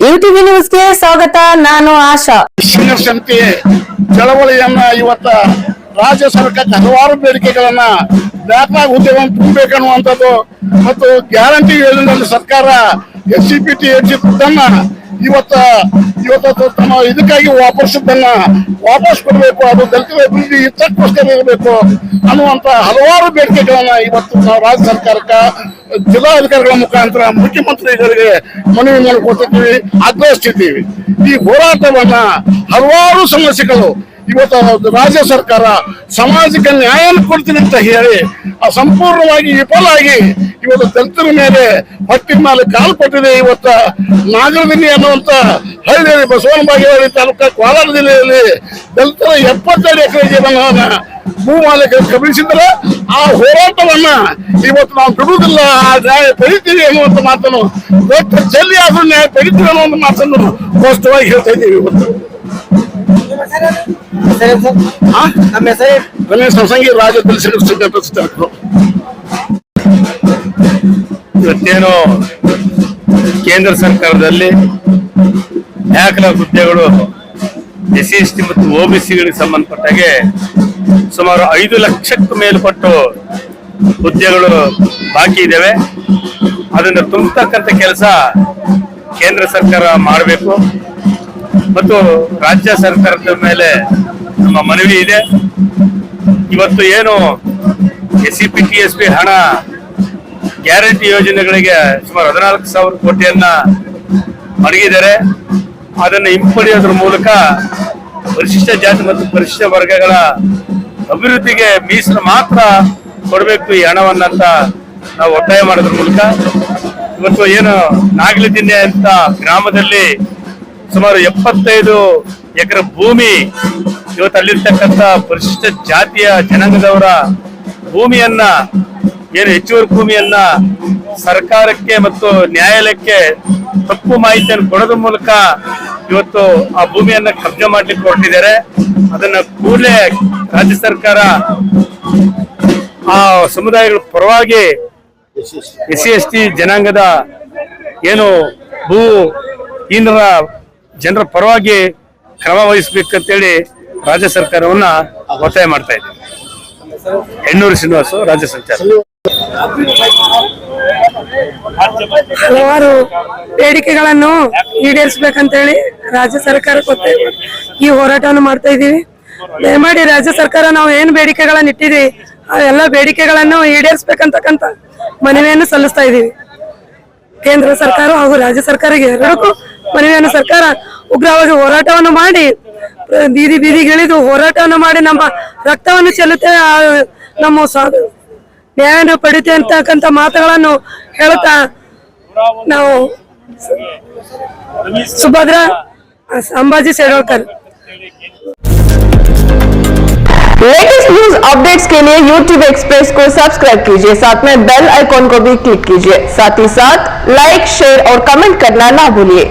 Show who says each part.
Speaker 1: UTV ನ್ಯೂಸ್ಗೆ ಸ್ವಾಗತ. ನಾನು ಆಶಾ.
Speaker 2: ಸಂಸ್ಥೆ ಚಳವಳಿಯನ್ನ ಇವತ್ತ ರಾಜ್ಯ ಸರ್ಕಾರಕ್ಕೆ ಹಲವಾರು ಬೇಡಿಕೆಗಳನ್ನ ಬ್ಯಾಕ್ಲಾಗ್ ಹುದ್ದೆಗಳನ್ನು ತುಂಬಬೇಕನ್ನುವಂಥದ್ದು ಮತ್ತು ಗ್ಯಾರಂಟಿ ಯೋಜನೆಯಲ್ಲಿ ಸರ್ಕಾರ SCPT ದುಡ್ಡನ್ನ ಇವತ್ತು ತಮ್ಮ ಇದಕ್ಕಾಗಿ ವಾಪಸ್ ಕೊಡಬೇಕು, ಅದು ದಲಿತರ ಅಭಿವೃದ್ಧಿ ಹಿತಕ್ಕೋಸ್ಕರ ಇರಬೇಕು ಅನ್ನುವಂತ ಹಲವಾರು ಬೇಡಿಕೆಗಳನ್ನ ಇವತ್ತು ನಾವು ರಾಜ್ಯ ಸರ್ಕಾರಕ್ಕೆ ಜಿಲ್ಲಾಧಿಕಾರಿಗಳ ಮುಖಾಂತರ ಮುಖ್ಯಮಂತ್ರಿಗಳಿಗೆ ಮನವಿ ಮಾಡಿಕೊಟ್ಟಿದ್ದೀವಿ, ಆಗ್ರಹಿಸ್ತಿದ್ದೀವಿ. ಈ ಹೋರಾಟವನ್ನ ಹಲವಾರು ಸಮಸ್ಯೆಗಳು ಇವತ್ತು ರಾಜ್ಯ ಸರ್ಕಾರ ಸಮಾಜಕ್ಕೆ ನ್ಯಾಯ ಕೊಡ್ತೀನಿ ಅಂತ ಹೇಳಿ ಸಂಪೂರ್ಣವಾಗಿ ವಿಫಲ ಆಗಿ ಇವತ್ತು ದಲಿತರ ಮೇಲೆ ಹೊಟ್ಟಿನ ಮೇಲೆ ಕಾಲು ಕೊಟ್ಟಿದೆ. ಇವತ್ತು ನಾಗರದಿನ್ನಿ ಅನ್ನುವಂತ ಹಳ್ಳಿಯಲ್ಲಿ ಬಸವನ ಬಾಗೇವಾಡಿ ತಾಲೂಕು ಕೋಲಾರ ಜಿಲ್ಲೆಯಲ್ಲಿ ದಲಿತರ 72 ಎಕರೆ ಜಮೀನನ್ನ ಭೂ ಮಾಲೀಕರು ಕಬಳಿಸಿದ್ರೆ ಆ ಹೋರಾಟವನ್ನ ಇವತ್ತು ನಾವು ಬಿಡುವುದಿಲ್ಲ, ಆ ನ್ಯಾಯ ಪಡಿತೀವಿ ಅನ್ನುವಂತ ಮಾತನ್ನು ದೊಡ್ಡ ಜಲ್ಲಿ ಆದ್ರೂ ನ್ಯಾಯ ಪಡಿತೀವಿ ಅನ್ನುವಂತ ಮಾತನ್ನು ಸ್ಪಷ್ಟವಾಗಿ ಹೇಳ್ತಾ ಇದ್ದೀವಿ. ಇವತ್ತು ನಮ್ಮ ಹೆಸರು ರಮೇಶ್ ಸಂಸಂಗಿ, ರಾಜ್ಯ ದಲಿತ
Speaker 3: ಇವತ್ತೇನು ಕೇಂದ್ರ ಸರ್ಕಾರದಲ್ಲಿ ದಾಖಲಾತಿ ಹುದ್ದೆಗಳು SC/ST ಮತ್ತು OBCಗಳಿಗೆ ಸಂಬಂಧಪಟ್ಟಾಗೆ ಸುಮಾರು 5 ಲಕ್ಷಕ್ಕೂ ಮೇಲ್ಪಟ್ಟು ಹುದ್ದೆಗಳು ಬಾಕಿ ಇದ್ದಾವೆ. ಅದನ್ನು ತುಂಬತಕ್ಕಂಥ ಕೆಲಸ ಕೇಂದ್ರ ಸರ್ಕಾರ ಮಾಡಬೇಕು ಮತ್ತು ರಾಜ್ಯ ಸರ್ಕಾರದ ಮೇಲೆ ನಮ್ಮ ಮನವಿ ಇದೆ. ಇವತ್ತು ಏನು SCPTSP ಹಣ ಗ್ಯಾರಂಟಿ ಯೋಜನೆಗಳಿಗೆ ಸುಮಾರು 14,000 ಕೋಟಿಯನ್ನ ಮಡಗಿದ್ದಾರೆ. ಅದನ್ನು ಹಿಂಪಡೆಯೋದ್ರ ಮೂಲಕ ಪರಿಶಿಷ್ಟ ಜಾತಿ ಮತ್ತು ಪರಿಶಿಷ್ಟ ವರ್ಗಗಳ ಅಭಿವೃದ್ಧಿಗೆ ಮೀಸಲು ಮಾತ್ರ ಕೊಡಬೇಕು ಈ ಹಣವನ್ನಂತ ನಾವು ಒತ್ತಾಯ ಮಾಡೋದ್ರ ಮೂಲಕ ಇವತ್ತು ಏನು ನಾಗಲಿದಿನ್ನೆ ಅಂತ ಗ್ರಾಮದಲ್ಲಿ ಸುಮಾರು 75 ಎಕರೆ ಭೂಮಿ ಇವತ್ತು ಅಲ್ಲಿರ್ತಕ್ಕಂಥ ಪರಿಶಿಷ್ಟ ಜಾತಿಯ ಜನಾಂಗದವರ ಭೂಮಿಯನ್ನ ಏನು ಹೆಚ್ಚುವರಿ ಭೂಮಿಯನ್ನ ಸರ್ಕಾರಕ್ಕೆ ಮತ್ತು ನ್ಯಾಯಾಲಯಕ್ಕೆ ತಪ್ಪು ಮಾಹಿತಿಯನ್ನು ಕೊಡೋದ್ರ ಮೂಲಕ ಇವತ್ತು ಆ ಭೂಮಿಯನ್ನ ಕಬ್ಜಾ ಮಾಡ್ಲಿಕ್ಕೆ ಹೊರಟಿದ್ದಾರೆ. ಅದನ್ನ ಕೂಡಲೇ ರಾಜ್ಯ ಸರ್ಕಾರ ಆ ಸಮುದಾಯಗಳ ಪರವಾಗಿ SC/ST ಜನಾಂಗದ ಏನು ಭೂ ಹೀನರ ಜನರ ಪರವಾಗಿ ಕ್ರಮ ವಹಿಸಬೇಕಂತೇಳಿ ರಾಜ್ಯ ಸರ್ಕಾರವನ್ನ ಒತ್ತಾಯ ಮಾಡ್ತಾ ಇದ್ದೀವಿ. ಹೆಣ್ಣೂರು ಶ್ರೀನಿವಾಸ, ರಾಜ್ಯ ಸಂಚಾರ.
Speaker 4: ಹಲವಾರು ಬೇಡಿಕೆಗಳನ್ನು ಈಡೇರಿಸಬೇಕಂತೇಳಿ ರಾಜ್ಯ ಸರ್ಕಾರಕ್ಕೆ ಈ ಹೋರಾಟವನ್ನು ಮಾಡ್ತಾ ಇದ್ದೀವಿ. ದಯಮಾಡಿ ರಾಜ್ಯ ಸರ್ಕಾರ ನಾವು ಏನು ಬೇಡಿಕೆಗಳನ್ನು ಇಟ್ಟಿದ್ದೀವಿ ಆ ಎಲ್ಲ ಬೇಡಿಕೆಗಳನ್ನು ಈಡೇರಿಸಬೇಕಂತಕ್ಕಂಥ ಮನವಿಯನ್ನು ಸಲ್ಲಿಸ್ತಾ ಇದ್ದೀವಿ. ಕೇಂದ್ರ ಸರ್ಕಾರ ಹಾಗೂ ರಾಜ್ಯ ಸರ್ಕಾರಕ್ಕೆ ಎರಡಕ್ಕೂ ಮನವಿಯನ್ನು ಸರ್ಕಾರ ಉಗ್ರವಾಗಿ ಹೋರಾಟವನ್ನು ಮಾಡಿ ಬೀದಿಗಿಳಿದು ಹೋರಾಟವನ್ನು ಮಾಡಿ ನಮ್ಮ ರಕ್ತವನ್ನು ಚೆಲ್ಲುತ್ತೆ, ನಮ್ಮ ನ್ಯಾಯವನ್ನು ಪಡಿತೆ ಅಂತಕ್ಕಂಥ ಮಾತುಗಳನ್ನು ಹೇಳುತ್ತಾ ನಾವು ಸುಭದ್ರ अंबाजी सेडोलकर।
Speaker 1: लेटेस्ट न्यूज अपडेट्स के लिए YouTube एक्सप्रेस को सब्सक्राइब कीजिए, साथ में बेल आइकॉन को भी क्लिक कीजिए, साथ ही साथ लाइक, शेयर और कमेंट करना ना भूलिए।